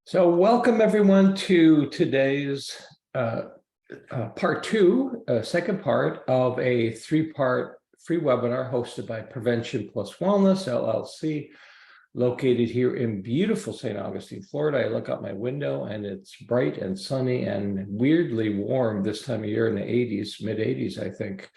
So welcome everyone to today's part two, second part of a three-part free webinar hosted by Prevention Plus Wellness, LLC, located here in beautiful St. Augustine, Florida. I look out my window and it's bright and sunny and weirdly warm this time of year in the 80s, mid 80s, I think.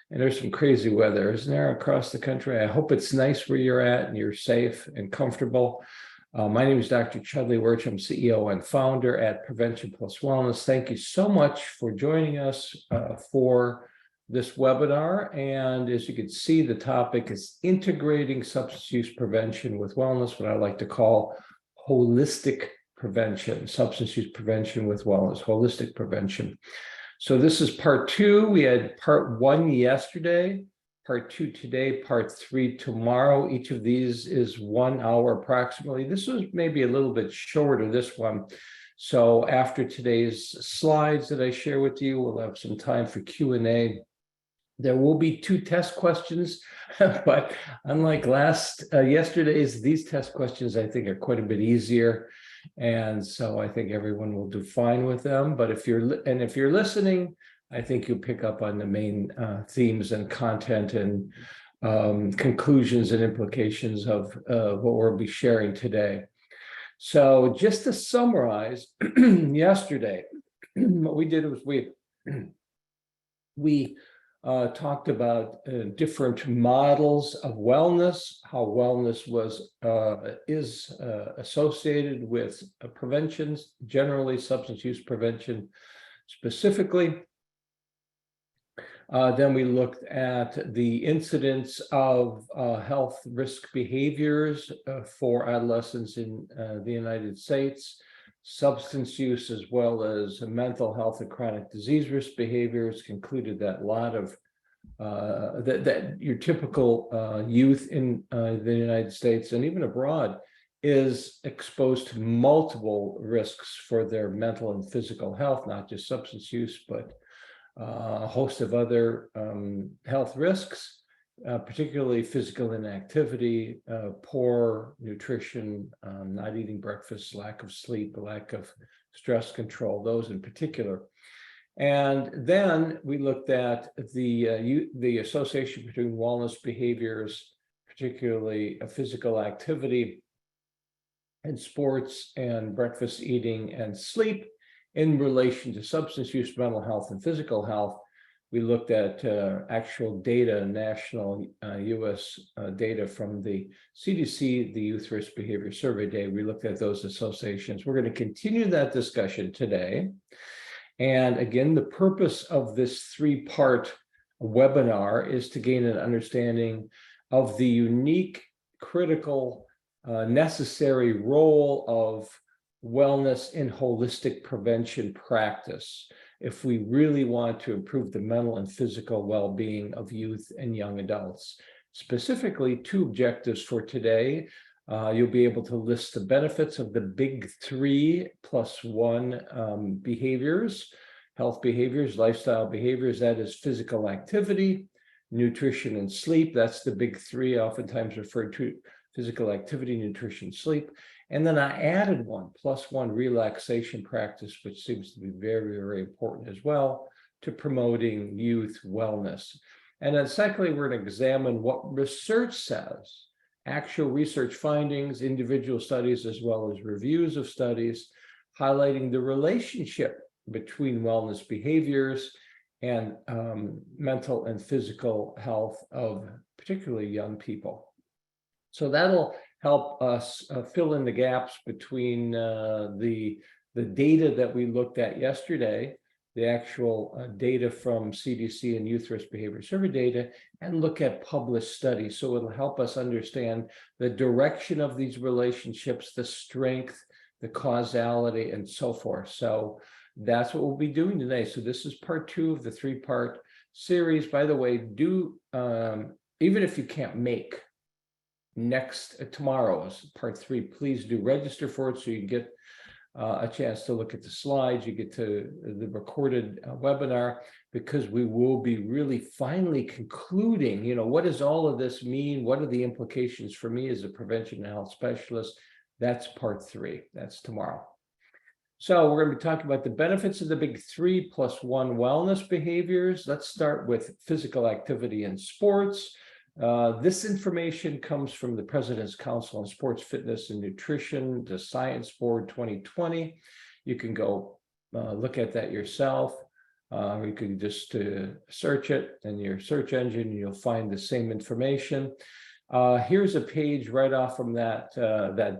And there's some crazy weather, isn't there, across the country? I hope it's nice where you're at and you're safe and comfortable. My name is Dr. Chudley Wirch. I'm CEO and founder at Prevention Plus Wellness. Thank you so much for joining us for this webinar. And as you can see, the topic is integrating substance use prevention with wellness, what I like to call holistic prevention, substance use prevention with wellness, holistic prevention. So this is part two. We had part one yesterday, part two today, part three tomorrow. Each of these is 1 hour approximately. This was maybe a little bit shorter, this one. So after today's slides that I share with you, we'll have some time for Q&A. There will be 2 test questions, but unlike yesterday's, these test questions I think are quite a bit easier. And so I think everyone will do fine with them. But if you're listening, I think you'll pick up on the main themes and content and conclusions and implications of what we'll be sharing today. So just to summarize, yesterday, what we did was we talked about different models of wellness, how wellness is associated with preventions, generally substance use prevention specifically. Then we looked at the incidence of health risk behaviors for adolescents in the United States, substance use, as well as mental health and chronic disease risk behaviors. Concluded that a lot of that your typical youth in the United States and even abroad is exposed to multiple risks for their mental and physical health, not just substance use, but a host of other health risks, particularly physical inactivity, poor nutrition, not eating breakfast, lack of sleep, lack of stress control, those in particular. And then we looked at the association between wellness behaviors, particularly physical activity and sports and breakfast eating and sleep, in relation to substance use, mental health, and physical health. We looked at actual data, national US data from the CDC, the Youth Risk Behavior Survey Data. We looked at those associations. We're going to continue that discussion today. And again, the purpose of this 3-part webinar is to gain an understanding of the unique, critical, necessary role of wellness in holistic prevention practice if we really want to improve the mental and physical well-being of youth and young adults. Specifically, 2 objectives for today. You'll be able to list the benefits of the big 3 plus 1 behaviors, health behaviors, lifestyle behaviors. That is physical activity, nutrition, and sleep. That's the big 3, oftentimes referred to: physical activity, nutrition, sleep. And then I added 1 plus 1 relaxation practice, which seems to be very, very important as well to promoting youth wellness. And then secondly, we're going to examine what research says, actual research findings, individual studies, as well as reviews of studies, highlighting the relationship between wellness behaviors and mental and physical health of particularly young people. So that'll help us fill in the gaps between the data that we looked at yesterday, the actual data from CDC and Youth Risk Behavior Survey data, and look at published studies. So it'll help us understand the direction of these relationships, the strength, the causality, and so forth. So that's what we'll be doing today. So this is part 2 of the 3-part series. By the way, even if you can't make tomorrow's part 3, please do register for it so you get a chance to look at the slides, you get to the recorded webinar, because we will be really finally concluding, what does all of this mean? What are the implications for me as a prevention and health specialist? That's part 3. That's tomorrow. So we're going to be talking about the benefits of the big 3+1 wellness behaviors. Let's start with physical activity and sports. This information comes from the President's Council on Sports, Fitness, and Nutrition, the Science Board 2020. You can go look at that yourself. You can just search it in your search engine, and you'll find the same information. Here's a page right off from that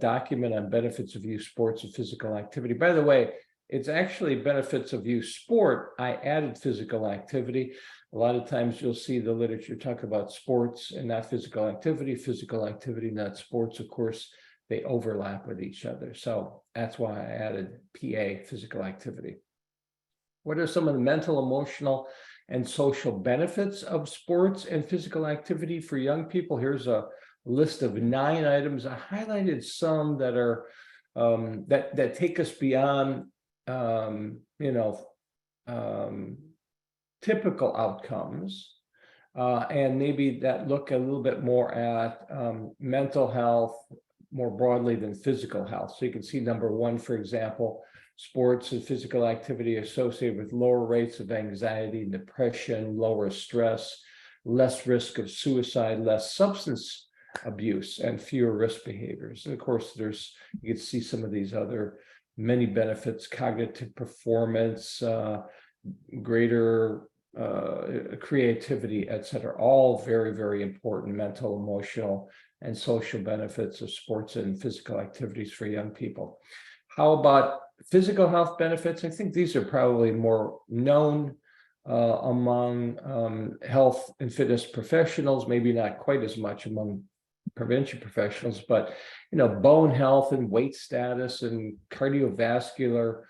document on benefits of youth sports and physical activity. By the way, it's actually benefits of youth sport. I added physical activity. A lot of times you'll see the literature talk about sports and not physical activity, not sports. Of course, they overlap with each other. So that's why I added PA, physical activity. What are some of the mental, emotional, and social benefits of sports and physical activity for young people? Here's a list of 9 items. I highlighted some that are that take us beyond typical outcomes, and maybe that look a little bit more at mental health more broadly than physical health. So you can see number 1, for example, sports and physical activity associated with lower rates of anxiety and depression, lower stress, less risk of suicide, less substance abuse, and fewer risk behaviors. And of course, you can see some of these other many benefits: cognitive performance, greater creativity, etc. All very, very important mental, emotional, and social benefits of sports and physical activities for young people. How about physical health benefits? I think these are probably more known among health and fitness professionals, maybe not quite as much among prevention professionals, but bone health and weight status and cardiovascular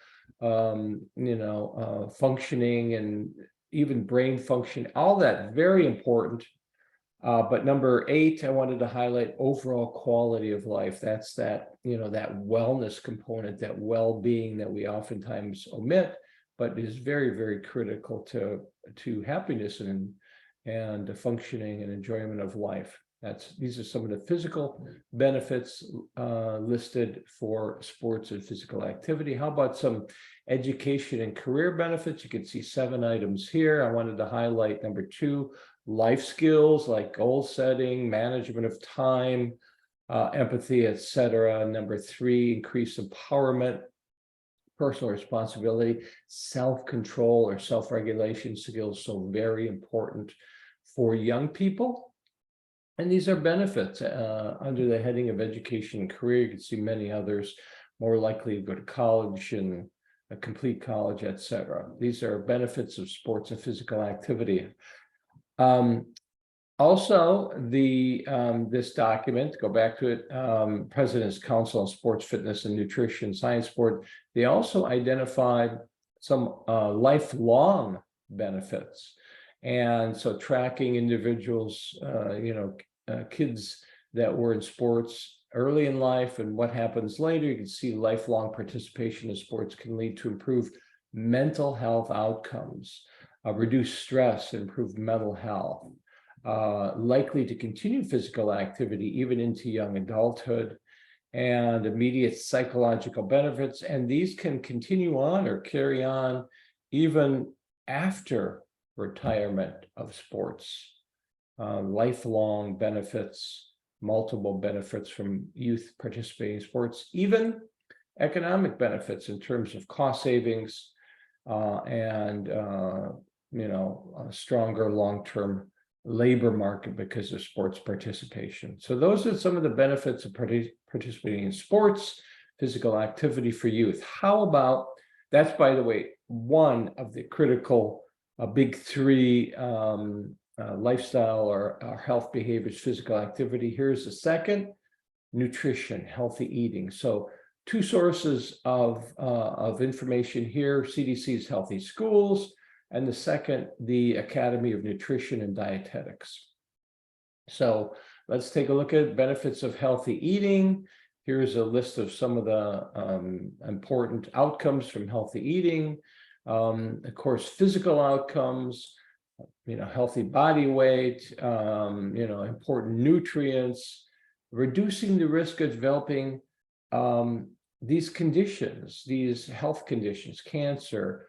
functioning and even brain function, all that very important. But number 8, I wanted to highlight overall quality of life. That's that wellness component, that well-being that we oftentimes omit, but is very, very critical to happiness and the functioning and enjoyment of life. These are some of the physical benefits listed for sports and physical activity. How about some education and career benefits? You can see 7 items here. I wanted to highlight number 2, life skills like goal setting, management of time, empathy, etc. Number 3, increased empowerment, personal responsibility, self-control or self-regulation skills. So very important for young people. And these are benefits under the heading of education and career. You can see many others: more likely to go to college and complete college, etc. These are benefits of sports and physical activity. Also, this document, go back to it, President's Council on Sports, Fitness, and Nutrition Science Board, they also identified some lifelong benefits. And so tracking individuals, kids that were in sports early in life and what happens later, you can see lifelong participation in sports can lead to improved mental health outcomes, reduce stress, improve mental health, likely to continue physical activity even into young adulthood, and immediate psychological benefits. And these can continue on or carry on even after retirement of sports. Lifelong benefits, multiple benefits from youth participating in sports, even economic benefits in terms of cost savings and a stronger long-term labor market because of sports participation. So those are some of the benefits of participating in sports, physical activity for youth. How about, that's by the way, one of the critical big 3 lifestyle or health behaviors, physical activity. Here's the second: nutrition, healthy eating. So 2 sources of information here: CDC's Healthy Schools, and the second, the Academy of Nutrition and Dietetics. So let's take a look at benefits of healthy eating. Here's a list of some of the important outcomes from healthy eating. Of course, physical outcomes, healthy body weight, important nutrients, reducing the risk of developing these conditions, these health conditions, cancer,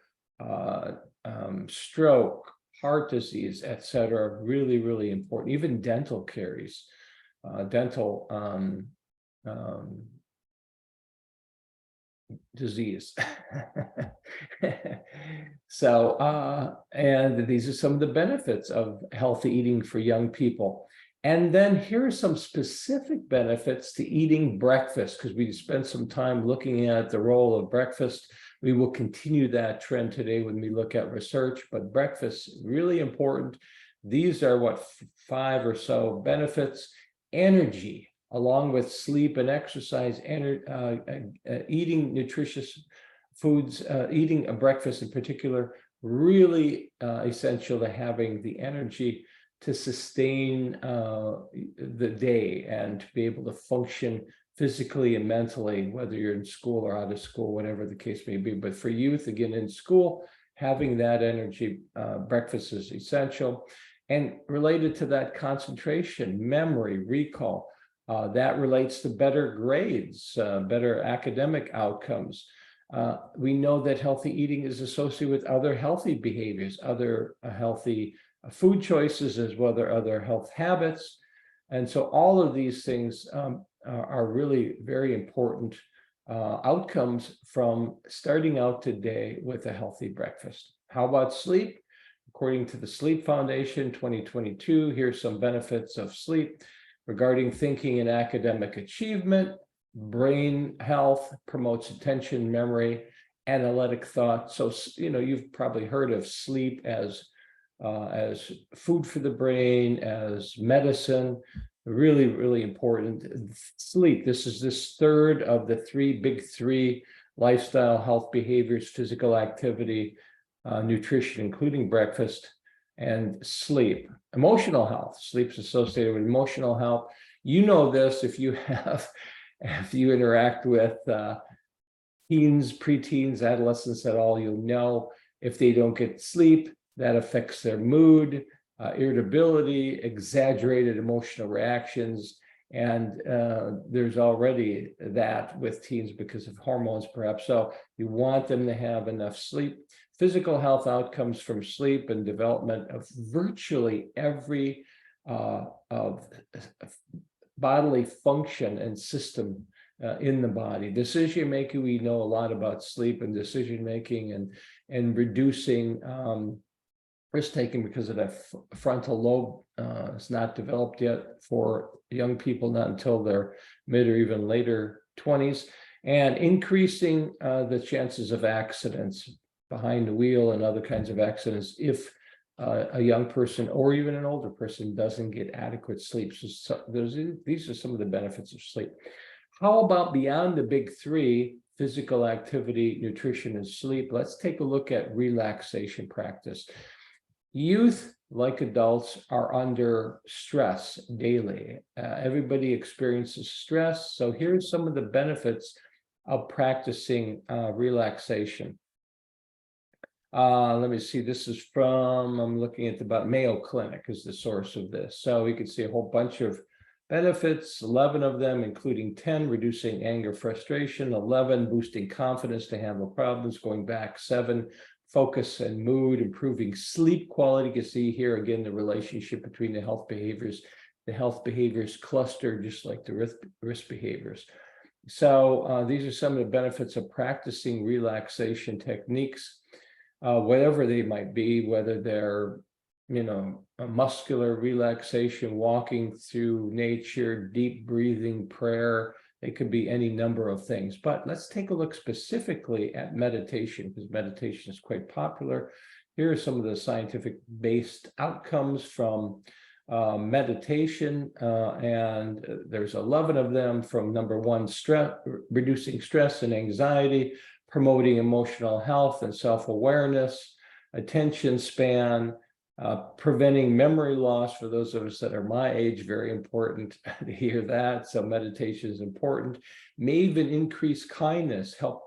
stroke, heart disease, et cetera, really, really important. Even dental caries, dental disease. So, and these are some of the benefits of healthy eating for young people. And then here are some specific benefits to eating breakfast, because we spent some time looking at the role of breakfast. We will continue that trend today when we look at research, but breakfast is really important. These are what, 5 or so benefits. Energy, along with sleep and exercise, eating nutritious foods, eating a breakfast in particular, really essential to having the energy to sustain the day and to be able to function physically and mentally, whether you're in school or out of school, whatever the case may be. But for youth, again, in school, having that energy, breakfast is essential. And related to that, concentration, memory, recall, that relates to better grades, better academic outcomes. We know that healthy eating is associated with other healthy behaviors, other healthy food choices, as well as other health habits. And so all of these things are really very important outcomes from starting out today with a healthy breakfast. How about sleep? According to the Sleep Foundation 2022, here's some benefits of sleep regarding thinking and academic achievement, brain health, promotes attention, memory, analytic thought. So, you've probably heard of sleep as food for the brain, as medicine. Really, really important. Sleep, this is this third of the big three lifestyle health behaviors: physical activity, nutrition, including breakfast, and sleep. Emotional health, sleep's associated with emotional health. You know this if you interact with teens, preteens, adolescents at all, you'll know if they don't get sleep, that affects their mood, irritability, exaggerated emotional reactions. And there's already that with teens because of hormones, perhaps. So you want them to have enough sleep. Physical health outcomes from sleep and development of virtually every of bodily function and system in the body. Decision making, we know a lot about sleep and decision making, and reducing risk taking because of that frontal lobe is not developed yet for young people, not until their mid or even later 20s, and increasing the chances of accidents behind the wheel and other kinds of accidents if a young person or even an older person doesn't get adequate sleep. So these are some of the benefits of sleep. How about beyond the big three: physical activity, nutrition, and sleep? Let's take a look at relaxation practice. Youth, like adults, are under stress daily. Everybody experiences stress. So here's some of the benefits of practicing relaxation. Let me see, this is from, I'm looking at the Mayo Clinic is the source of this. So we can see a whole bunch of benefits, 11 of them, including 10, reducing anger, frustration, 11, boosting confidence to handle problems, going back 7, focus and mood, improving sleep quality. You can see here again the relationship between the health behaviors. The health behaviors cluster just like the risk behaviors. So these are some of the benefits of practicing relaxation techniques, whatever they might be, whether they're, a muscular relaxation, walking through nature, deep breathing, prayer. It could be any number of things. But let's take a look specifically at meditation, because meditation is quite popular. Here are some of the scientific-based outcomes from meditation, and there's 11 of them. From number 1, stress, reducing stress and anxiety, promoting emotional health and self-awareness, attention span, preventing memory loss. For those of us that are my age, very important to hear that. So meditation is important. May even increase kindness, help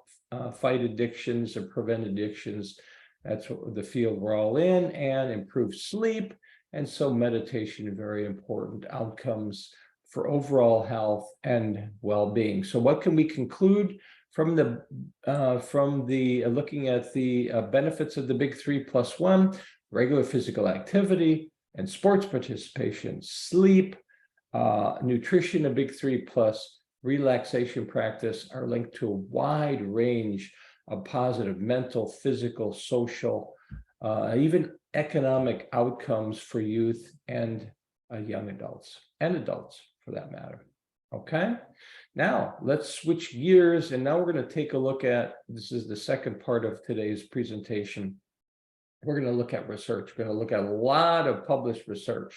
fight addictions or prevent addictions. That's what the field we're all in, and improve sleep. And so meditation is very important. Outcomes for overall health and well-being. So what can we conclude from the looking at the benefits of the big 3+1: regular physical activity and sports participation, sleep, nutrition, a big 3 plus relaxation practice are linked to a wide range of positive mental, physical, social, even economic outcomes for youth and young adults, and adults for that matter. Okay, now let's switch gears, and now we're going to take a look at, this is the second part of today's presentation. We're going to look at research. We're going to look at a lot of published research.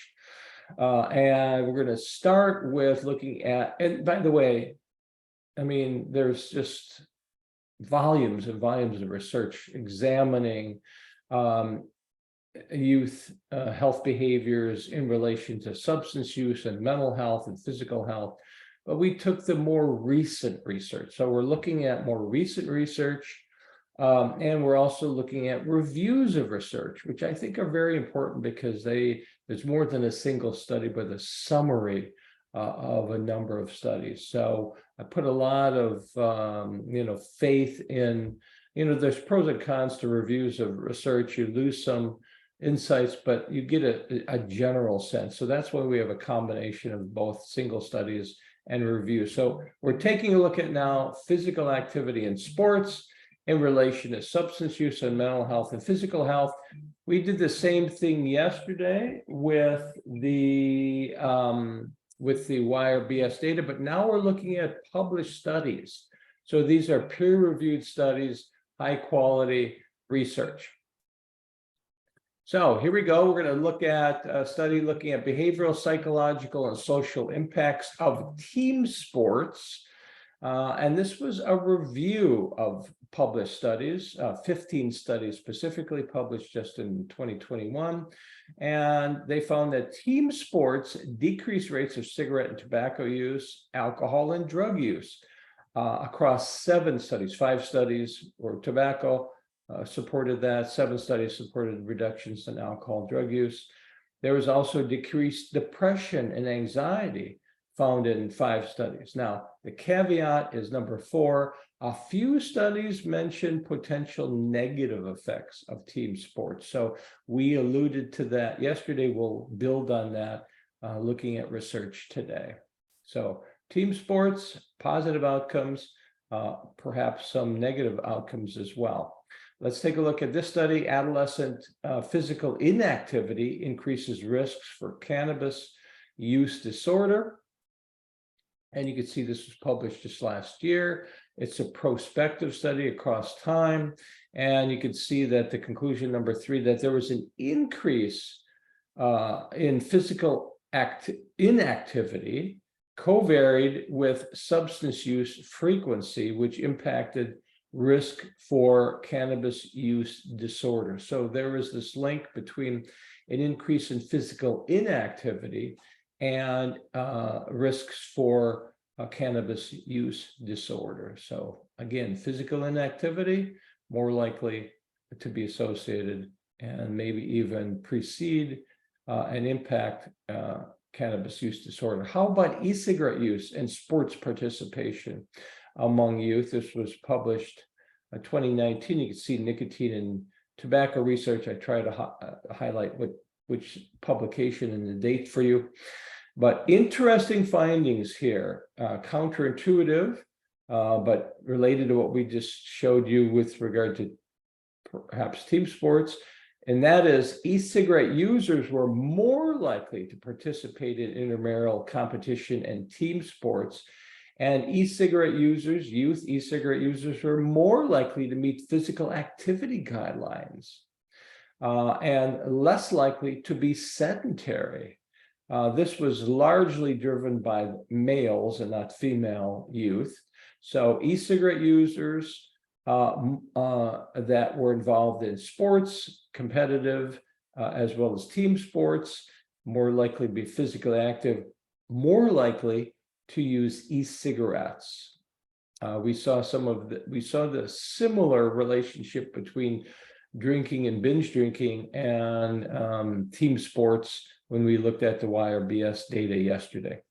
And we're going to start with looking at, and by the way, I mean, there's just volumes and volumes of research examining youth health behaviors in relation to substance use and mental health and physical health. But we took the more recent research. So we're looking at more recent research. And we're also looking at reviews of research, which I think are very important because there's more than a single study, but a summary of a number of studies. So I put a lot of faith in, there's pros and cons to reviews of research. You lose some insights, but you get a general sense. So that's why we have a combination of both single studies and reviews. So we're taking a look at now physical activity in sports in relation to substance use and mental health and physical health. We did the same thing yesterday with the YRBS data, but now we're looking at published studies. So these are peer-reviewed studies, high quality research. So here we go. We're going to look at a study looking at behavioral, psychological, and social impacts of team sports. And this was a review of published studies, 15 studies specifically published just in 2021. And they found that team sports decreased rates of cigarette and tobacco use, alcohol, and drug use across 7 studies. 5 studies were tobacco, supported that. 7 studies supported reductions in alcohol and drug use. There was also decreased depression and anxiety found in 5 studies. Now, the caveat is number 4. A few studies mention potential negative effects of team sports. So we alluded to that yesterday. We'll build on that looking at research today. So team sports, positive outcomes, perhaps some negative outcomes as well. Let's take a look at this study. Adolescent physical inactivity increases risks for cannabis use disorder. And you can see this was published just last year. It's a prospective study across time. And you can see that the conclusion number 3, that there was an increase in physical inactivity covaried with substance use frequency, which impacted risk for cannabis use disorder. So there is this link between an increase in physical inactivity and risks for cannabis use disorder. So again, physical inactivity more likely to be associated and maybe even precede and impact cannabis use disorder. How about e-cigarette use and sports participation among youth? This was published in 2019. You can see nicotine and tobacco research. I try to highlight which publication and the date for you. But interesting findings here, counterintuitive, but related to what we just showed you with regard to perhaps team sports. And that is e-cigarette users were more likely to participate in intramural competition and team sports. And e-cigarette users, youth e-cigarette users, were more likely to meet physical activity guidelines and less likely to be sedentary. This was largely driven by males and not female youth. So e-cigarette users that were involved in sports, competitive, as well as team sports, more likely to be physically active, more likely to use e-cigarettes. We saw the similar relationship between drinking and binge drinking and team sports when we looked at the YRBS data yesterday.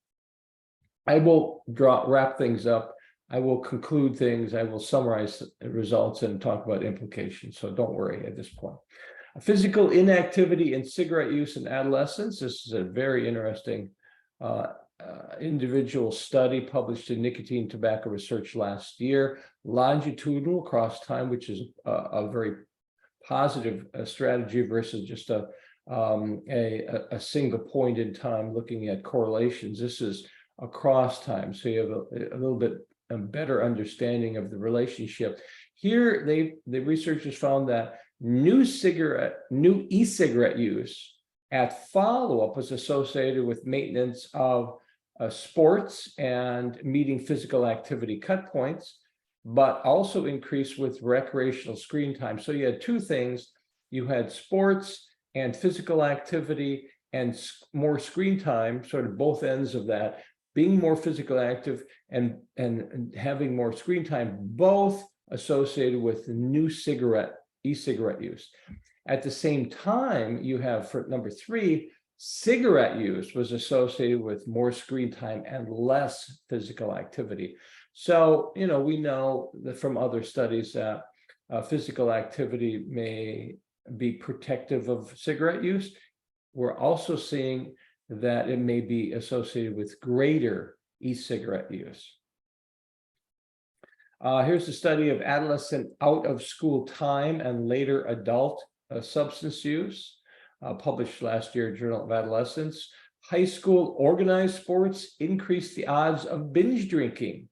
I will wrap things up. I will conclude things. I will summarize the results and talk about implications. So don't worry at this point. Physical inactivity and cigarette use in adolescents. This is a very interesting individual study published in Nicotine Tobacco Research last year, longitudinal across time, which is a very positive strategy versus just a single point in time looking at correlations. This is across time, so you have a little bit better understanding of the relationship. Here, the researchers found that new e-cigarette use at follow-up was associated with maintenance of sports and meeting physical activity cut points, but also increased with recreational screen time. So you had two things. You had sports and physical activity and more screen time, sort of both ends of that, being more physical active and having more screen time, both associated with new e-cigarette use. At the same time, you have, for number 3, cigarette use was associated with more screen time and less physical activity. So, we know that from other studies that physical activity may be protective of cigarette use. We're also seeing that it may be associated with greater e-cigarette use. Here's a study of adolescent out-of-school time and later adult substance use, published last year in Journal of Adolescence. High school organized sports increased the odds of binge drinking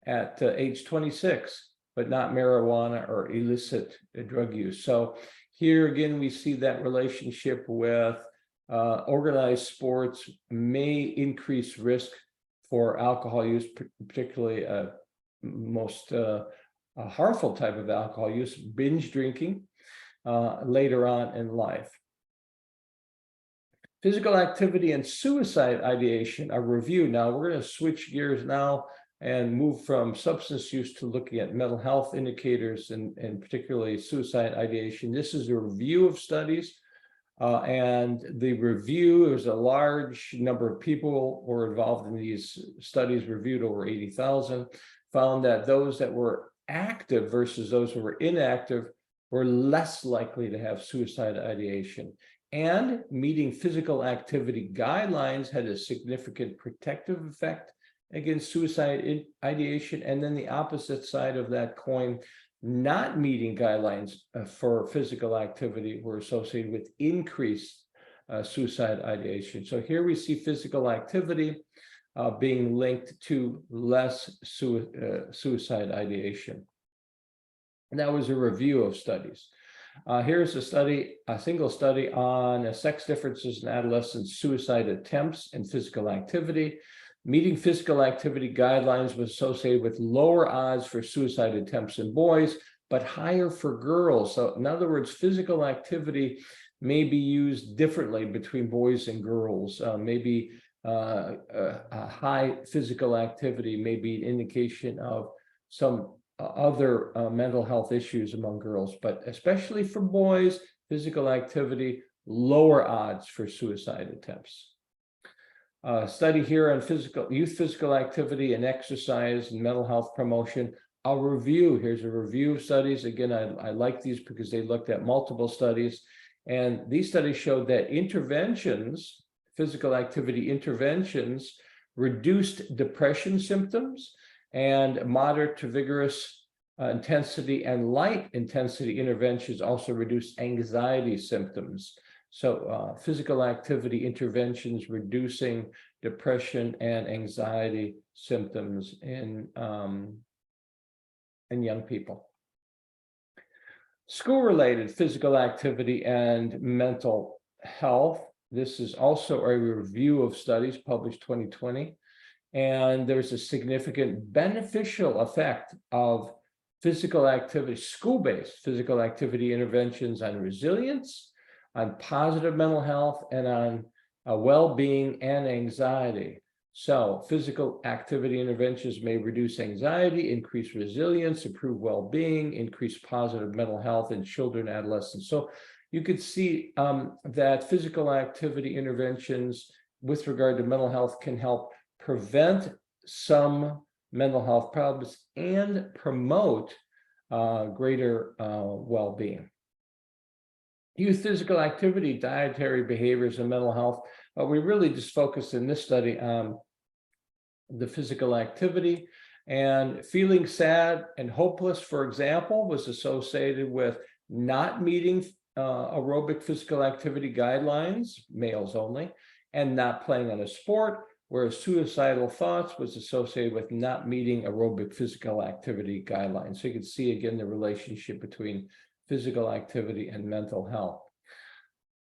at age 26, but not marijuana or illicit drug use. So here again, we see that relationship with organized sports may increase risk for alcohol use, particularly most harmful type of alcohol use, binge drinking later on in life. Physical activity and suicide ideation are reviewed. Now we're going to switch gears now and move from substance use to looking at mental health indicators and particularly suicide ideation. This is a review of studies. And the review, there was a large number of people were involved in these studies, reviewed over 80,000, found that those that were active versus those who were inactive were less likely to have suicide ideation. And meeting physical activity guidelines had a significant protective effect against suicide ideation. And then the opposite side of that coin, not meeting guidelines for physical activity were associated with increased suicide ideation. So here we see physical activity being linked to less suicide ideation. And that was a review of studies. Here's a single study on sex differences in adolescent suicide attempts and physical activity. Meeting physical activity guidelines was associated with lower odds for suicide attempts in boys, but higher for girls. So in other words, physical activity may be used differently between boys and girls. Maybe a high physical activity may be an indication of some other mental health issues among girls, but especially for boys, physical activity, lower odds for suicide attempts. Study here on youth physical activity and exercise and mental health promotion. I'll review. Here's a review of studies. Again, I like these because they looked at multiple studies. And these studies showed that interventions, physical activity interventions, reduced depression symptoms, and moderate to vigorous intensity and light intensity interventions also reduced anxiety symptoms. So physical activity interventions reducing depression and anxiety symptoms in young people. School-related physical activity and mental health. This is also a review of studies published 2020. And there's a significant beneficial effect of physical activity, school-based physical activity interventions on resilience, on positive mental health, and on well-being and anxiety. So physical activity interventions may reduce anxiety, increase resilience, improve well-being, increase positive mental health in children and adolescents. So you could see that physical activity interventions with regard to mental health can help prevent some mental health problems and promote greater well-being. Youth physical activity, dietary behaviors, and mental health. We really just focused in this study on the physical activity, and feeling sad and hopeless, for example, was associated with not meeting aerobic physical activity guidelines, males only, and not playing on a sport, whereas suicidal thoughts was associated with not meeting aerobic physical activity guidelines. So you can see again the relationship between physical activity and mental health.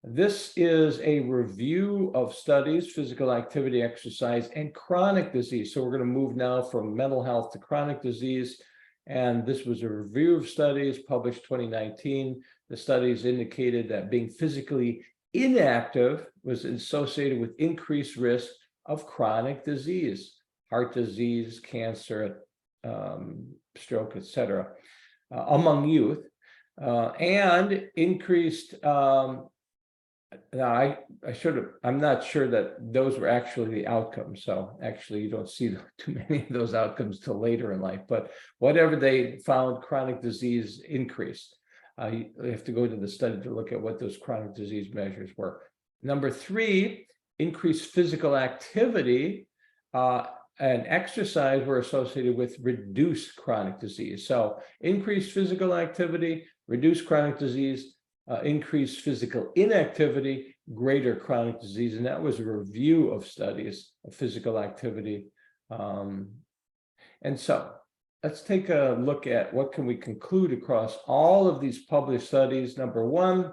This is a review of studies, physical activity, exercise, and chronic disease. So we're going to move now from mental health to chronic disease. And this was a review of studies published 2019. The studies indicated that being physically inactive was associated with increased risk of chronic disease, heart disease, cancer, stroke, etc., among youth, and increased. Now, I'm not sure that those were actually the outcomes. So actually, you don't see too many of those outcomes till later in life. But whatever they found, chronic disease increased. You have to go to the study to look at what those chronic disease measures were. Number 3, increased physical activity and exercise were associated with reduced chronic disease. So increased physical activity, reduced chronic disease, increased physical inactivity, greater chronic disease. And that was a review of studies of physical activity. And so let's take a look at what can we conclude across all of these published studies. Number 1,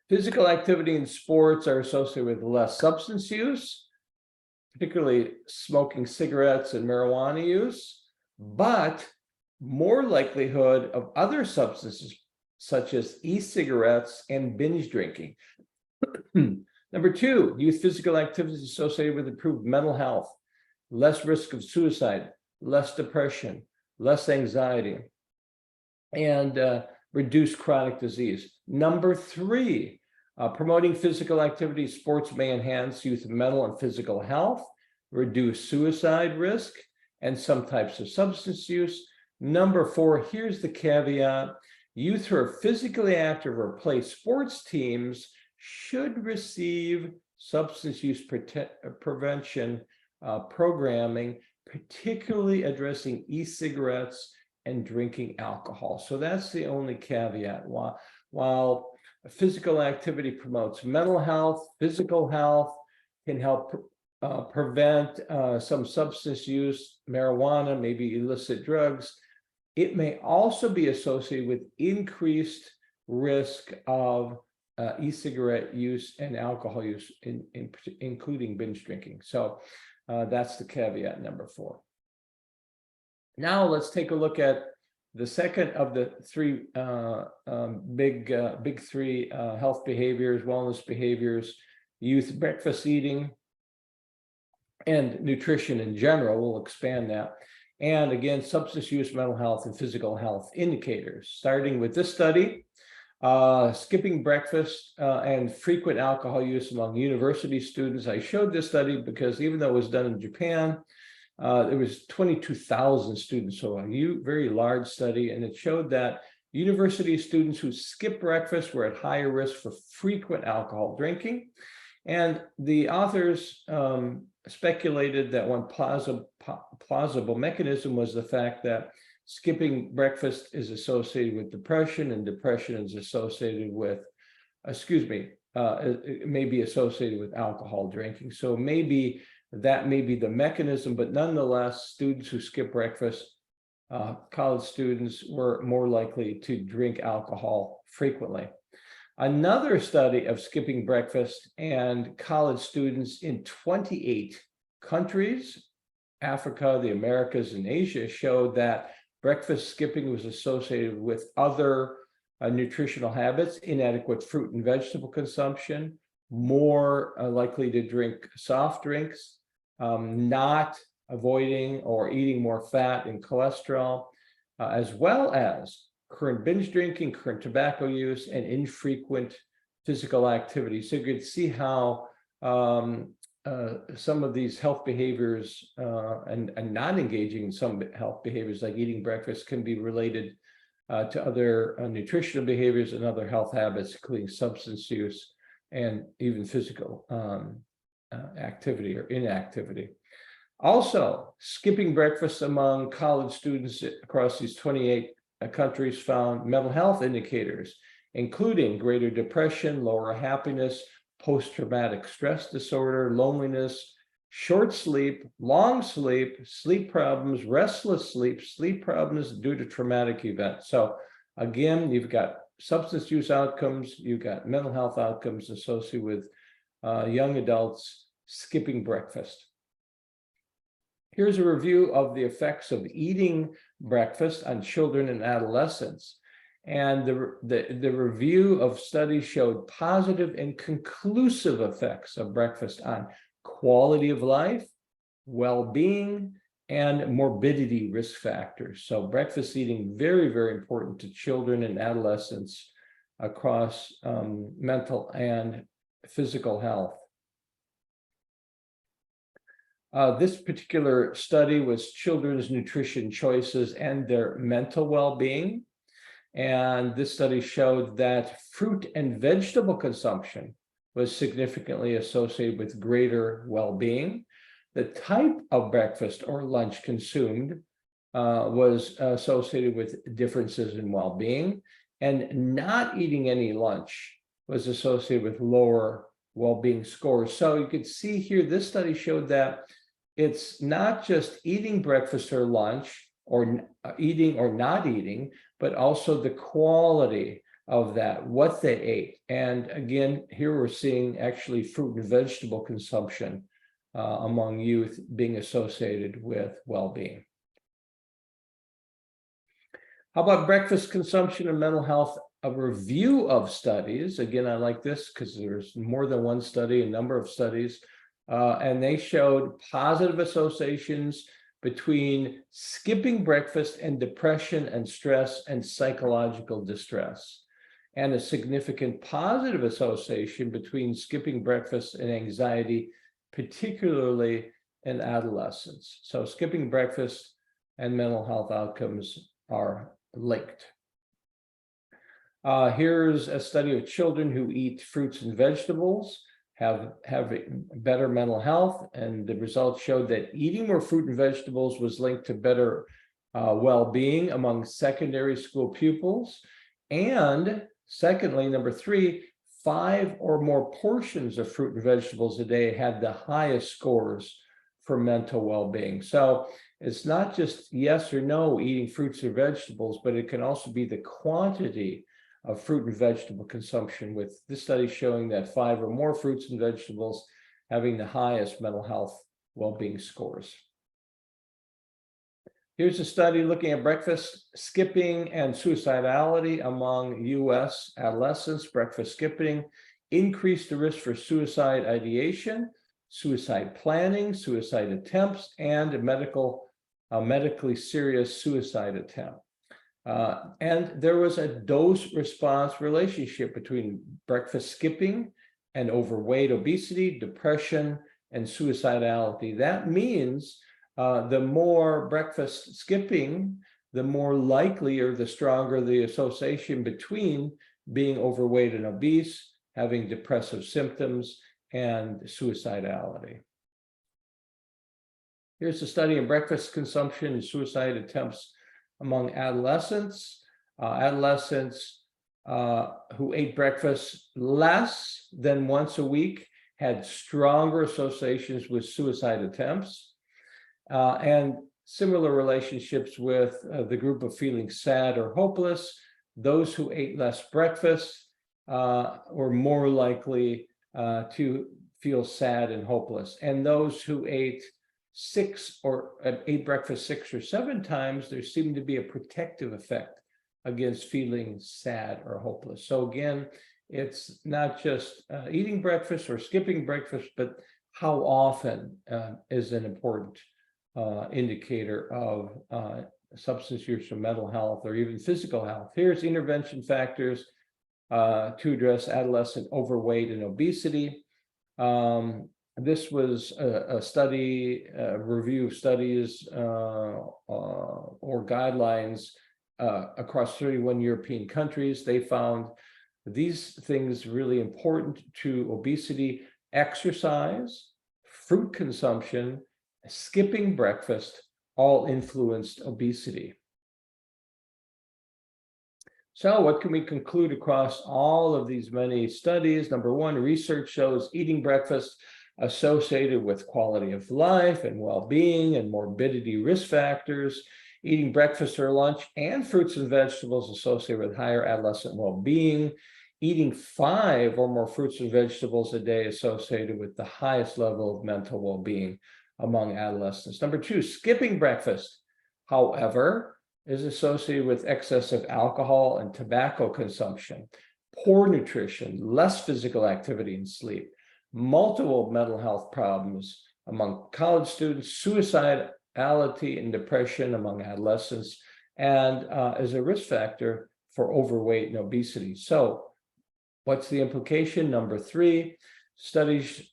physical activity in sports are associated with less substance use, particularly smoking cigarettes and marijuana use, but more likelihood of other substances such as e-cigarettes and binge drinking. Number 2, youth physical activity is associated with improved mental health, less risk of suicide, less depression, less anxiety, and reduced chronic disease. Number 3, promoting physical activity, sports may enhance youth mental and physical health, reduce suicide risk, and some types of substance use. Number 4, here's the caveat. Youth who are physically active or play sports teams should receive substance use prevention programming, particularly addressing e-cigarettes and drinking alcohol. So that's the only caveat. While physical activity promotes mental health, physical health can help prevent some substance use, marijuana, maybe illicit drugs, it may also be associated with increased risk of e-cigarette use and alcohol use, including binge drinking. So that's the caveat number 4. Now let's take a look at the second of the 3 big 3 health behaviors, wellness behaviors: youth breakfast eating and nutrition in general. We'll expand that. And again, substance use, mental health, and physical health indicators. Starting with this study, skipping breakfast and frequent alcohol use among university students. I showed this study because even though it was done in Japan, there was 22,000 students, so a very large study, and it showed that university students who skipped breakfast were at higher risk for frequent alcohol drinking. And the authors speculated that one plausible mechanism was the fact that skipping breakfast is associated with depression, and depression is associated with, it may be associated with alcohol drinking. So maybe that may be the mechanism, but nonetheless, students who skip breakfast, college students, were more likely to drink alcohol frequently. Another study of skipping breakfast and college students in 28 countries, Africa, the Americas, and Asia, showed that breakfast skipping was associated with other nutritional habits: inadequate fruit and vegetable consumption, more likely to drink soft drinks, not avoiding or eating more fat and cholesterol, as well as current binge drinking, current tobacco use, and infrequent physical activity. So you could see how some of these health behaviors and not engaging in some health behaviors like eating breakfast can be related to other nutritional behaviors and other health habits, including substance use and even physical activity or inactivity. Also, skipping breakfast among college students across these 28 countries found mental health indicators, including greater depression, lower happiness, post-traumatic stress disorder, loneliness, short sleep, long sleep, sleep problems, restless sleep, sleep problems due to traumatic events. So again, you've got substance use outcomes, you've got mental health outcomes associated with young adults skipping breakfast. Here's a review of the effects of eating breakfast on children and adolescents. And the review of studies showed positive and conclusive effects of breakfast on quality of life, well-being, and morbidity risk factors. So breakfast eating, very, very important to children and adolescents across mental and physical health. This particular study was children's nutrition choices and their mental well-being. And this study showed that fruit and vegetable consumption was significantly associated with greater well-being. The type of breakfast or lunch consumed was associated with differences in well-being, and not eating any lunch was associated with lower well-being scores. So you could see here, this study showed that it's not just eating breakfast or lunch or eating or not eating, but also the quality of that, what they ate. And again, here we're seeing actually fruit and vegetable consumption among youth being associated with well-being. How about breakfast consumption and mental health? A review of studies. Again, I like this because there's more than one study, a number of studies, and they showed positive associations between skipping breakfast and depression and stress and psychological distress, and a significant positive association between skipping breakfast and anxiety, particularly in adolescents. So skipping breakfast and mental health outcomes are linked. Here's a study of children who eat fruits and vegetables have better mental health, and the results showed that eating more fruit and vegetables was linked to better well-being among secondary school pupils. And secondly, number 3, 5 or more portions of fruit and vegetables a day had the highest scores for mental well-being. So it's not just yes or no eating fruits or vegetables, but it can also be the quantity of fruit and vegetable consumption, with this study showing that 5 or more fruits and vegetables having the highest mental health well-being scores. Here's a study looking at breakfast skipping and suicidality among US adolescents. Breakfast skipping increased the risk for suicide ideation, suicide planning, suicide attempts, and medically serious suicide attempt. And there was a dose-response relationship between breakfast skipping and overweight, obesity, depression, and suicidality. That means the more breakfast skipping, the more likely or the stronger the association between being overweight and obese, having depressive symptoms, and suicidality. Here's a study in breakfast consumption and suicide attempts among adolescents. Adolescents who ate breakfast less than once a week had stronger associations with suicide attempts, and similar relationships with the group of feeling sad or hopeless. Those who ate less breakfast were more likely to feel sad and hopeless, and those who ate breakfast 6 or 7 times, there seemed to be a protective effect against feeling sad or hopeless. So again, it's not just eating breakfast or skipping breakfast, but how often is an important indicator of substance use or mental health or even physical health. Here's intervention factors to address adolescent overweight and obesity. This was a study, a review of studies or guidelines across 31 European countries. They found these things really important to obesity: exercise, fruit consumption, skipping breakfast, all influenced obesity. So what can we conclude across all of these many studies? Number one, research shows eating breakfast associated with quality of life and well-being and morbidity risk factors. Eating breakfast or lunch and fruits and vegetables associated with higher adolescent well-being. Eating 5 or more fruits and vegetables a day associated with the highest level of mental well-being among adolescents. Number two, skipping breakfast, however, is associated with excessive alcohol and tobacco consumption, poor nutrition, less physical activity and sleep, multiple mental health problems among college students, suicidality and depression among adolescents, and as a risk factor for overweight and obesity. So what's the implication? Number three, studies,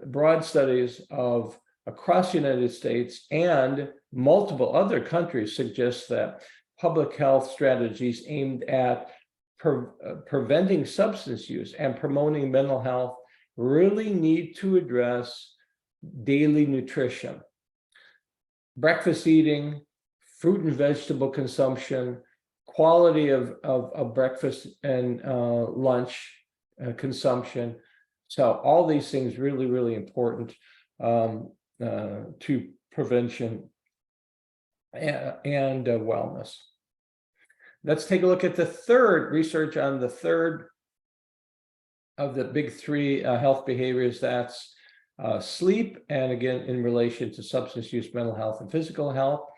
broad studies of across the United States and multiple other countries suggest that public health strategies aimed at preventing substance use and promoting mental health really need to address daily nutrition, breakfast eating, fruit and vegetable consumption, quality of breakfast and lunch consumption. So all these things really, really important to prevention and wellness. Let's take a look at the third research on the third of the big three health behaviors. That's sleep, and again, in relation to substance use, mental health, and physical health.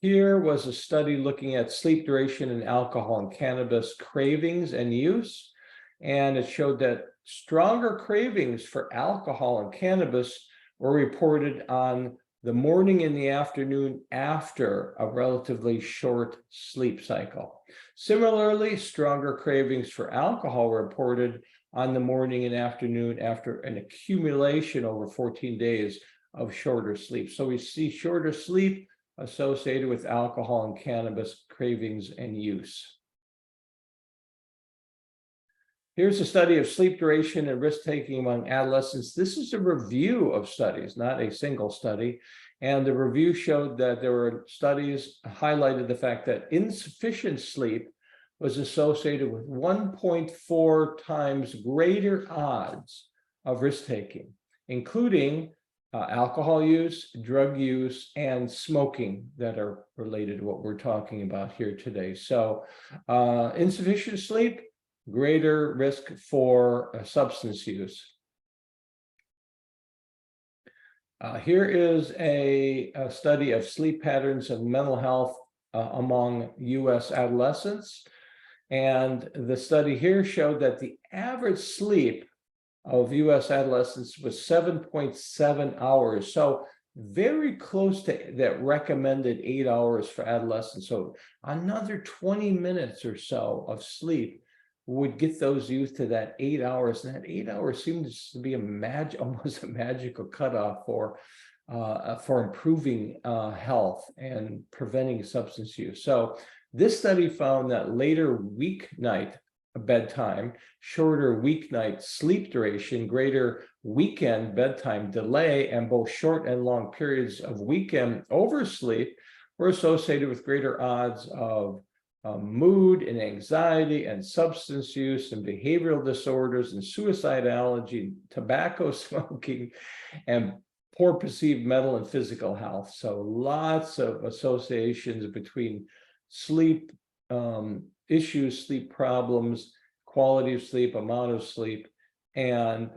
Here was a study looking at sleep duration and alcohol and cannabis cravings and use, and it showed that stronger cravings for alcohol and cannabis were reported on the morning and the afternoon after a relatively short sleep cycle. Similarly, stronger cravings for alcohol were reported on the morning and afternoon after an accumulation over 14 days of shorter sleep. So we see shorter sleep associated with alcohol and cannabis cravings and use. Here's a study of sleep duration and risk-taking among adolescents. This is a review of studies, not a single study. And the review showed that there were studies highlighted the fact that insufficient sleep was associated with 1.4 times greater odds of risk-taking, including alcohol use, drug use, and smoking that are related to what we're talking about here today. So insufficient sleep, greater risk for substance use. Here is a study of sleep patterns and mental health among US adolescents. And the study here showed that the average sleep of US adolescents was 7.7 hours. So very close to that recommended 8 hours for adolescents. So another 20 minutes or so of sleep would get those youth to that 8 hours. And that 8 hours seems to be almost a magical cutoff for improving health and preventing substance use. So this study found that later weeknight bedtime, shorter weeknight sleep duration, greater weekend bedtime delay, and both short and long periods of weekend oversleep were associated with greater odds of mood and anxiety and substance use and behavioral disorders and suicidality, tobacco smoking, and poor perceived mental and physical health. So lots of associations between sleep issues, sleep problems, quality of sleep, amount of sleep, and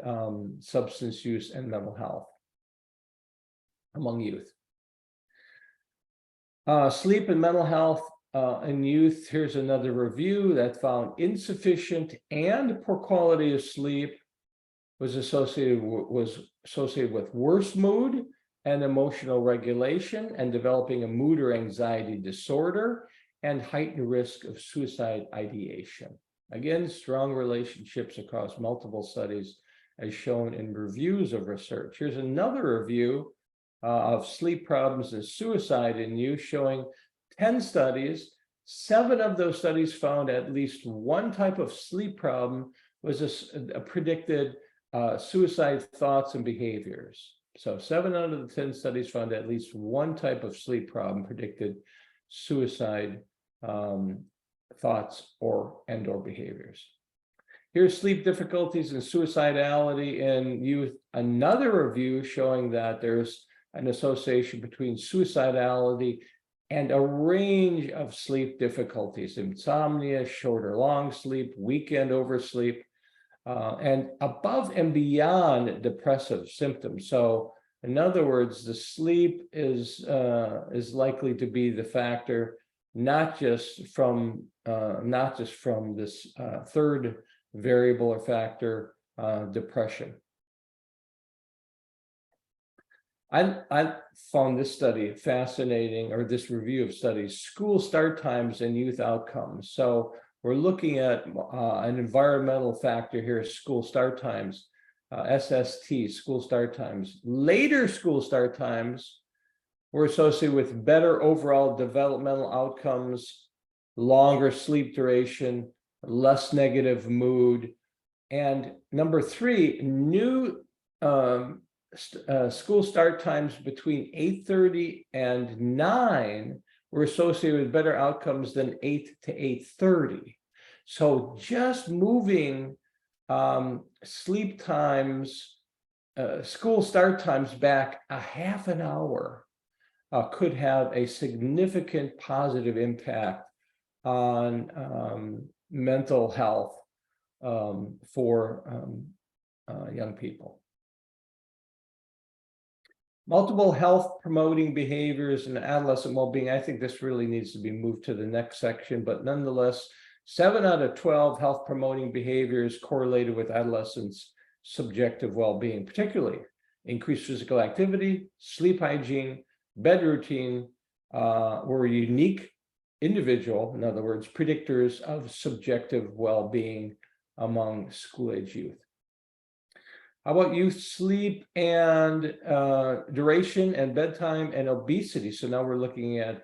substance use and mental health among youth. Sleep and mental health in youth. Here's another review that found insufficient and poor quality of sleep was associated with worse mood and emotional regulation and developing a mood or anxiety disorder and heightened risk of suicide ideation. Again, strong relationships across multiple studies as shown in reviews of research. Here's another review of sleep problems and suicide in youth, showing 10 studies. 7 of those studies found at least one type of sleep problem was a predicted suicide thoughts and behaviors. So 7 out of the 10 studies found at least one type of sleep problem predicted suicide thoughts or behaviors. Here's sleep difficulties and suicidality in youth. Another review showing that there's an association between suicidality and a range of sleep difficulties: insomnia, short or long sleep, weekend oversleep, and above and beyond depressive symptoms. So in other words, the sleep is likely to be the factor, not just from this third variable or factor, depression. I found this study fascinating, or this review of studies, school start times and youth outcomes. So we're looking at an environmental factor here, school start times, SST, school start times. Later school start times were associated with better overall developmental outcomes, longer sleep duration, less negative mood. And number 3, new school start times between 8:30 and 9 were associated with better outcomes than 8 to 8:30. So just moving sleep times, school start times back a half an hour could have a significant positive impact on mental health for young people. Multiple health promoting behaviors and adolescent well-being. I think this really needs to be moved to the next section, but nonetheless, 7 out of 12 health promoting behaviors correlated with adolescents' subjective well-being, particularly increased physical activity, sleep hygiene, bed routine, were unique individual, in other words, predictors of subjective well-being among school-age youth. How about youth sleep and duration and bedtime and obesity? So now we're looking at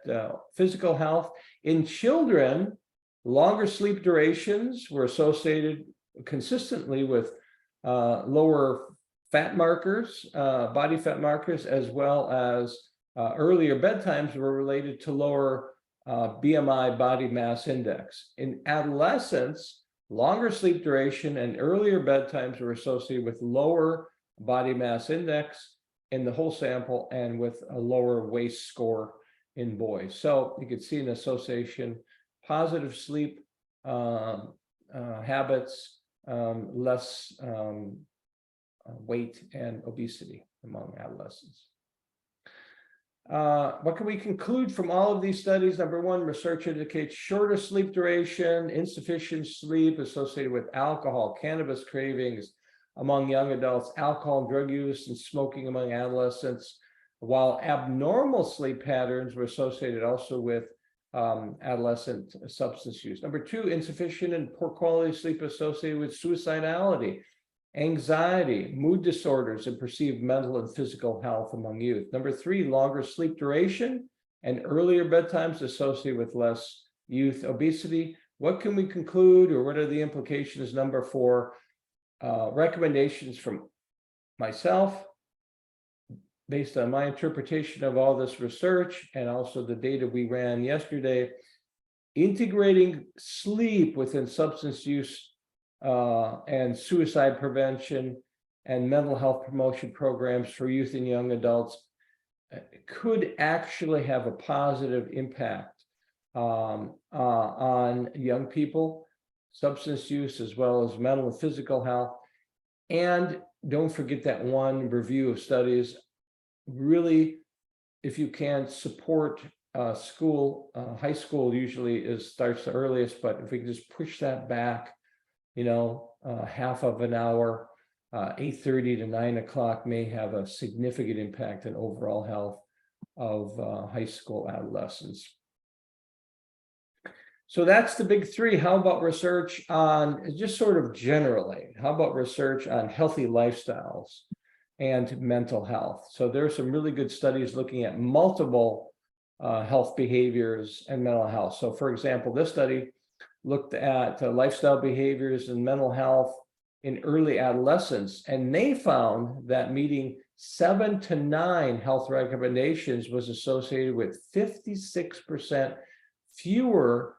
physical health. In children, longer sleep durations were associated consistently with lower fat markers, body fat markers, as well as earlier bedtimes were related to lower BMI, body mass index. In adolescents, longer sleep duration and earlier bedtimes were associated with lower body mass index in the whole sample and with a lower waist score in boys. So you could see an association: positive sleep habits, less weight and obesity among adolescents. What can we conclude from all of these studies? Number 1, research indicates shorter sleep duration, insufficient sleep associated with alcohol, cannabis cravings among young adults, alcohol and drug use, and smoking among adolescents, while abnormal sleep patterns were associated also with adolescent substance use. Number 2, insufficient and poor quality sleep associated with suicidality, anxiety, mood disorders, and perceived mental and physical health among youth. Number 3, longer sleep duration and earlier bedtimes associated with less youth obesity. What can we conclude, or what are the implications? Number 4, recommendations from myself based on my interpretation of all this research and also the data we ran yesterday. Integrating sleep within substance use and suicide prevention and mental health promotion programs for youth and young adults could actually have a positive impact on young people, substance use, as well as mental and physical health. And don't forget that one review of studies. Really, if you can, support school, high school usually starts the earliest, but if we can just push that back, half of an hour, 8:30 to 9 o'clock may have a significant impact on overall health of high school adolescents. So that's the big three. How about research on, just sort of generally, how about research on healthy lifestyles and mental health? So there are some really good studies looking at multiple health behaviors and mental health. So for example, this study looked at lifestyle behaviors and mental health in early adolescence, and they found that meeting 7 to 9 health recommendations was associated with 56% fewer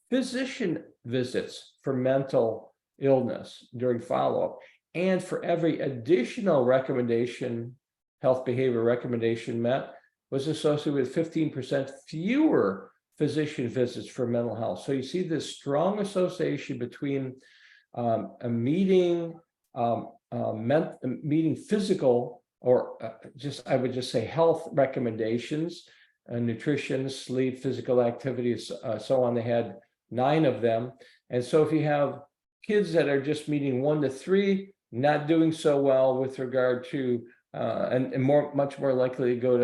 physician visits for mental illness during follow-up. And for every additional recommendation, health behavior recommendation met, was associated with 15% fewer physician visits for mental health. So you see this strong association between a meeting, meeting physical, or I would just say health recommendations, nutrition, sleep, physical activity, so on. They had 9 of them. And so if you have kids that are just meeting 1 to 3, not doing so well with regard to, and much more likely to go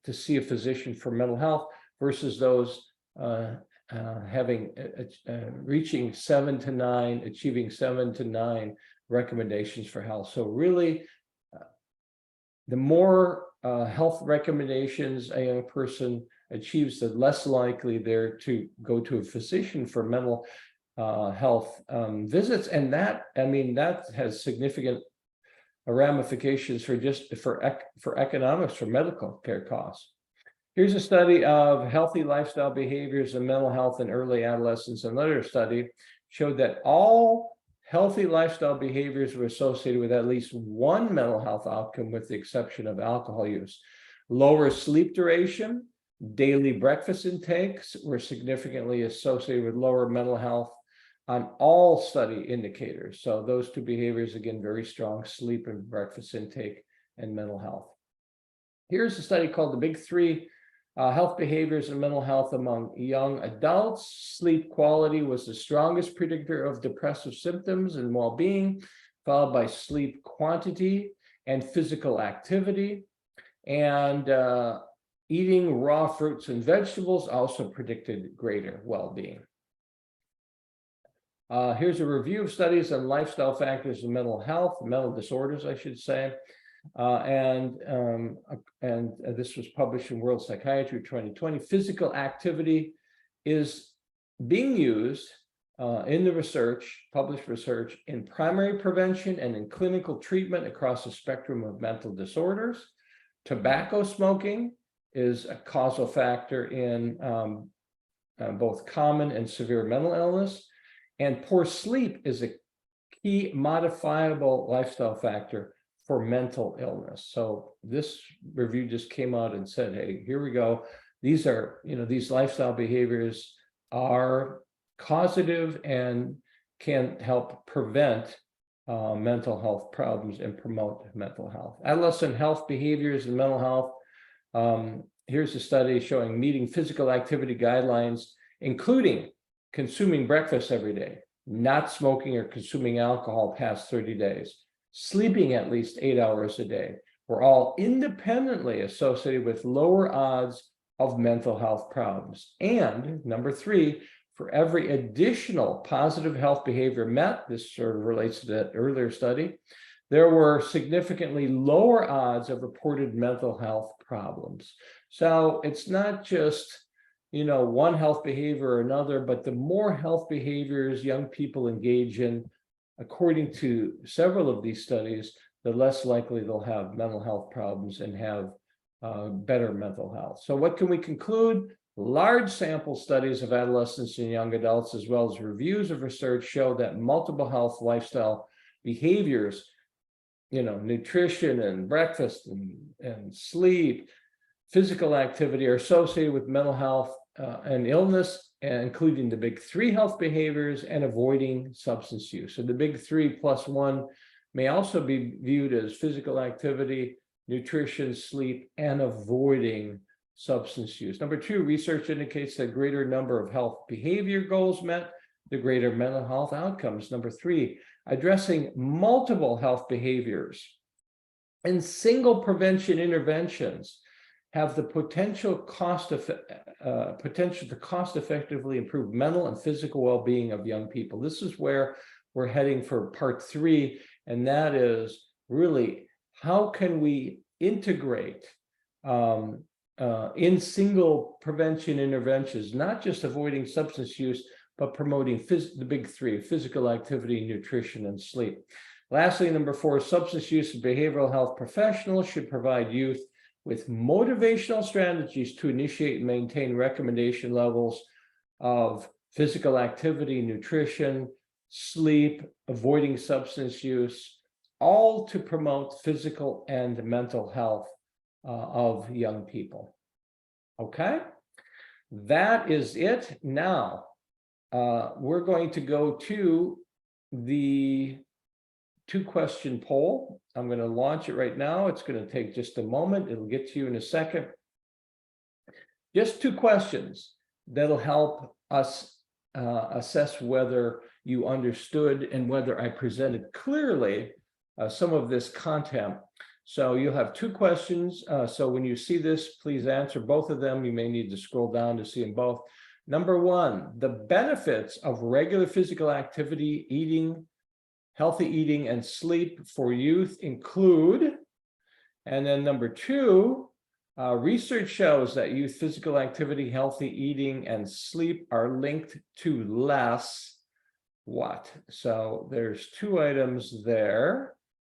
to see a physician for mental health, versus those reaching 7 to 9, achieving 7 to 9 recommendations for health. So really, the more health recommendations a young person achieves, the less likely they're to go to a physician for mental health visits. And that has significant ramifications for economics, for medical care costs. Here's a study of healthy lifestyle behaviors and mental health in early adolescence. Another study showed that all healthy lifestyle behaviors were associated with at least one mental health outcome, with the exception of alcohol use. Lower sleep duration, daily breakfast intakes were significantly associated with lower mental health on all study indicators. So those 2 behaviors, again, very strong: sleep and breakfast intake and mental health. Here's a study called the Big Three, health behaviors and mental health among young adults. Sleep quality was the strongest predictor of depressive symptoms and well-being, followed by sleep quantity and physical activity. And eating raw fruits and vegetables also predicted greater well-being. Here's a review of studies on lifestyle factors in mental health, mental disorders, I should say. And this was published in World Psychiatry 2020. Physical activity is being used in the research, published research, in primary prevention and in clinical treatment across a spectrum of mental disorders. Tobacco smoking is a causal factor in both common and severe mental illness. And poor sleep is a key modifiable lifestyle factor for mental illness. So this review just came out and said, hey, here we go. These are, these lifestyle behaviors are causative and can help prevent mental health problems and promote mental health. Adolescent health behaviors and mental health. Here's a study showing meeting physical activity guidelines, including consuming breakfast every day, not smoking or consuming alcohol past 30 days, sleeping at least 8 hours a day, were all independently associated with lower odds of mental health problems. And number 3, for every additional positive health behavior met, this sort of relates to that earlier study, there were significantly lower odds of reported mental health problems. So it's not just, one health behavior or another, but the more health behaviors young people engage in, according to several of these studies, the less likely they'll have mental health problems and have better mental health. So what can we conclude? Large sample studies of adolescents and young adults, as well as reviews of research, show that multiple health lifestyle behaviors, nutrition and breakfast and sleep, physical activity, are associated with mental health and illness, including the big 3 health behaviors and avoiding substance use. So the big 3 plus 1 may also be viewed as physical activity, nutrition, sleep, and avoiding substance use. Number 2, research indicates that greater number of health behavior goals met, the greater mental health outcomes. Number 3, addressing multiple health behaviors and single prevention interventions have the potential to cost effectively improve mental and physical well-being of young people. This is where we're heading for part 3, and that is really how can we integrate in single prevention interventions, not just avoiding substance use, but promoting the big 3: physical activity, nutrition, and sleep. Lastly, number 4, substance use and behavioral health professionals should provide youth with motivational strategies to initiate and maintain recommendation levels of physical activity, nutrition, sleep, avoiding substance use, all to promote physical and mental health of young people. Okay, that is it. Now, we're going to go to the 2-question poll. I'm going to launch it right now. It's going to take just a moment. It'll get to you in a second. Just 2 questions that'll help us assess whether you understood and whether I presented clearly some of this content. So you'll have 2 questions. So when you see this, please answer both of them. You may need to scroll down to see them both. Number 1, the benefits of regular physical activity, healthy eating, and sleep for youth include. And then number 2, research shows that youth physical activity, healthy eating, and sleep are linked to less what? So there's 2 items there.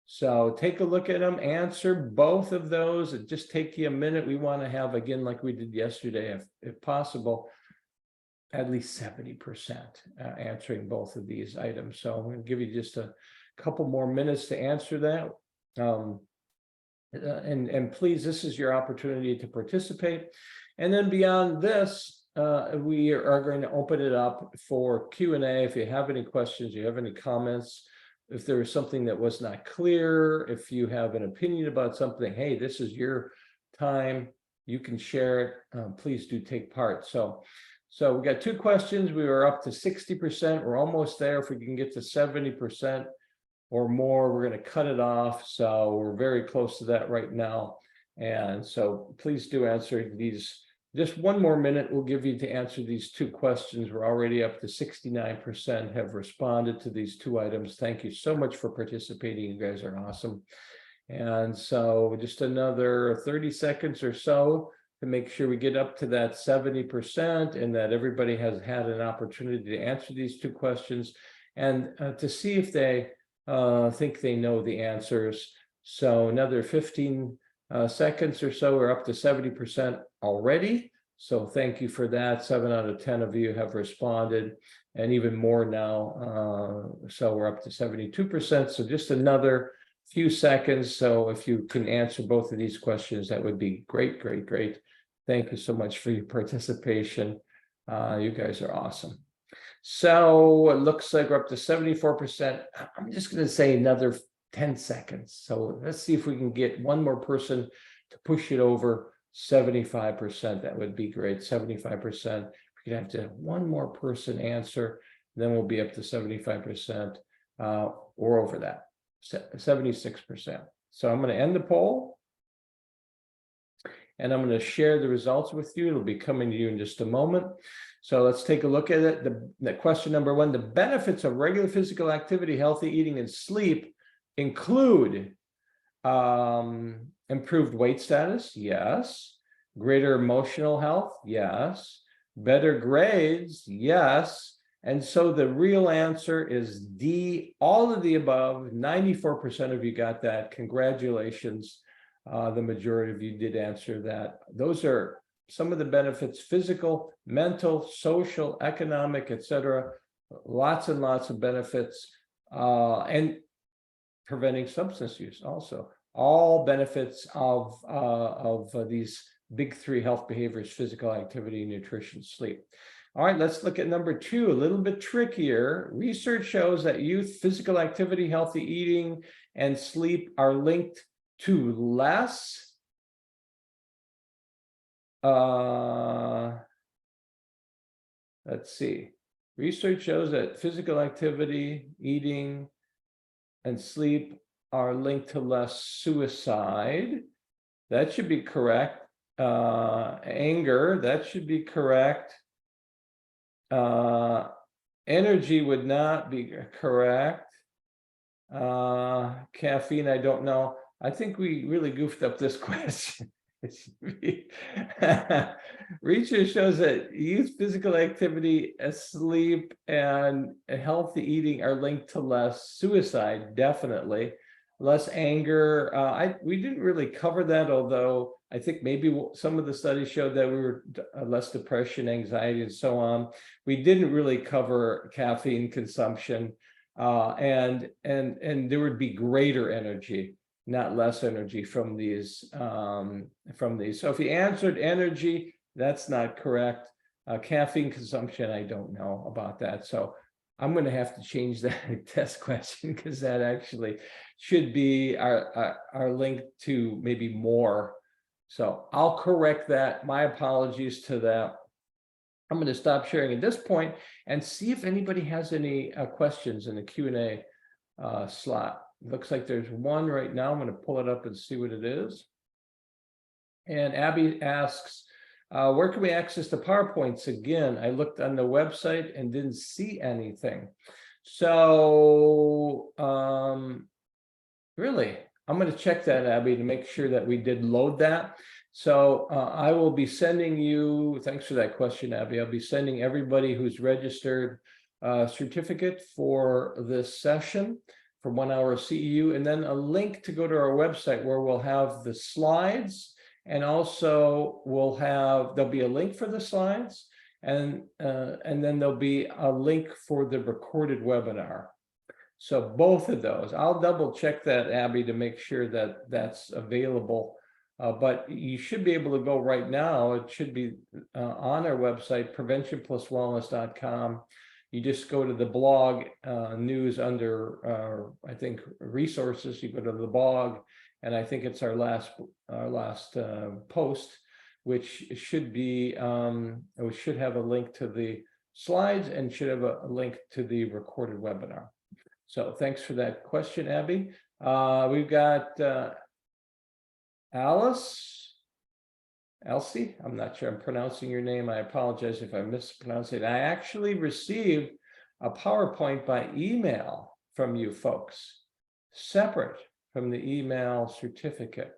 So take a look at them, answer both of those. It just take you a minute. We want to have, again, like we did yesterday, if possible, at least 70% answering both of these items. So I'm going to give you just a couple more minutes to answer that. And please, this is your opportunity to participate. And then beyond this, we are going to open it up for Q&A. If you have any questions, you have any comments, if there was something that was not clear, if you have an opinion about something, hey, this is your time, you can share it. Please do take part. So we got 2 questions. We were up to 60%. We're almost there. If we can get to 70% or more, we're going to cut it off. So we're very close to that right now. And so please do answer these. Just 1 more minute we'll give you to answer these 2 questions. We're already up to 69% have responded to these 2 items. Thank you so much for participating. You guys are awesome. And so just another 30 seconds or so to make sure we get up to that 70% and that everybody has had an opportunity to answer these 2 questions and to see if they think they know the answers. So another 15 seconds or so, we're up to 70% already. So thank you for that. 7 out of 10 of you have responded, and even more now. So we're up to 72%. So just another few seconds. So if you can answer both of these questions, that would be great, great, great. Thank you so much for your participation. You guys are awesome. So it looks like we're up to 74%. I'm just going to say another 10 seconds. So let's see if we can get 1 more person to push it over 75%. That would be great. 75%. We could have to 1 more person answer, then we'll be up to 75% or over that, 76%. So I'm going to end the poll and I'm going to share the results with you. It'll be coming to you in just a moment. So let's take a look at it. The question number 1, the benefits of regular physical activity, healthy eating, and sleep include improved weight status, yes. Greater emotional health, yes. Better grades, yes. And so the real answer is D, all of the above. 94% of you got that. Congratulations. The majority of you did answer that. Those are some of the benefits: physical, mental, social, economic, etc. Lots and lots of benefits. And preventing substance use also. All benefits of these big 3 health behaviors: physical activity, nutrition, sleep. All right, let's look at number 2, a little bit trickier. Research shows that youth physical activity, healthy eating, and sleep are linked to less. Let's see. Research shows that physical activity, eating, and sleep are linked to less suicide. That should be correct. Anger, that should be correct. Energy would not be correct. Caffeine, I don't know. I think we really goofed up this question. Research shows that youth physical activity, sleep, and healthy eating are linked to less suicide, definitely. Less anger. We didn't really cover that, although I think maybe some of the studies showed that we were less depression, anxiety, and so on. We didn't really cover caffeine consumption, and there would be greater energy, not less energy from these. So if you answered energy, that's not correct. Caffeine consumption, I don't know about that. So I'm going to have to change that test question, because that actually should be our link to maybe more. So I'll correct that. My apologies to that. I'm going to stop sharing at this point and see if anybody has any questions in the Q&A slot. Looks like there's one right now. I'm going to pull it up and see what it is. And Abby asks, where can we access the PowerPoints? Again, I looked on the website and didn't see anything. So really, I'm going to check that, Abby, to make sure that we did load that. So I will be sending you, thanks for that question, Abby. I'll be sending everybody who's registered a certificate for this session for 1 hour of CEU, and then a link to go to our website where we'll have the slides, and also there'll be a link for the slides, and then there'll be a link for the recorded webinar. So both of those, I'll double check that, Abby, to make sure that that's available. But you should be able to go right now. It should be on our website, preventionpluswellness.com. You just go to the blog news under, I think, resources. You go to the blog, and I think it's our last post, which should be, we should have a link to the slides and should have a link to the recorded webinar. So thanks for that question, Abby. We've got Elsie, I'm not sure I'm pronouncing your name. I apologize if I mispronounce it. I actually received a PowerPoint by email from you folks, separate from the email certificate.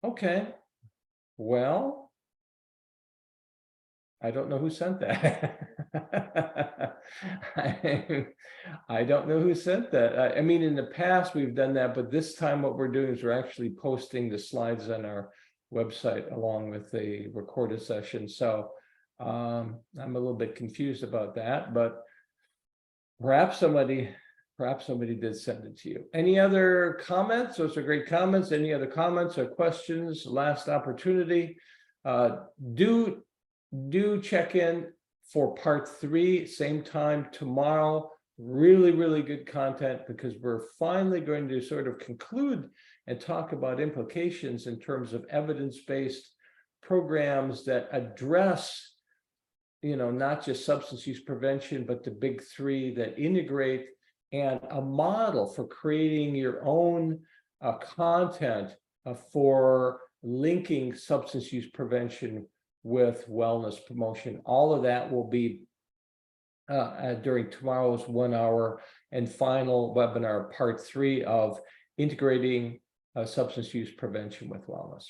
Okay, well, I don't know who sent that. I don't know who sent that. I mean, in the past we've done that, but this time what we're doing is we're actually posting the slides on our website along with the recorded session. So I'm a little bit confused about that, but perhaps somebody did send it to you. Any other comments? Those are great comments. Any other comments or questions? Last opportunity. Do check in for part 3, same time tomorrow. Really, really good content, because we're finally going to sort of conclude and talk about implications in terms of evidence-based programs that address, not just substance use prevention, but the big 3 that integrate, and a model for creating your own content for linking substance use prevention with wellness promotion. All of that will be during tomorrow's 1 hour and final webinar, part 3 of integrating substance use prevention with wellness.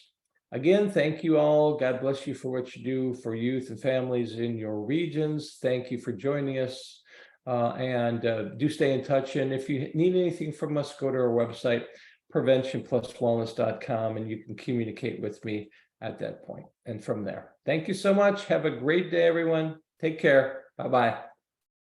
Again, thank you all. God bless you for what you do for youth and families in your regions. Thank you for joining us, and do stay in touch. And if you need anything from us, go to our website, preventionpluswellness.com, and you can communicate with me at that point and from there. Thank you so much. Have a great day, everyone. Take care. Bye-bye.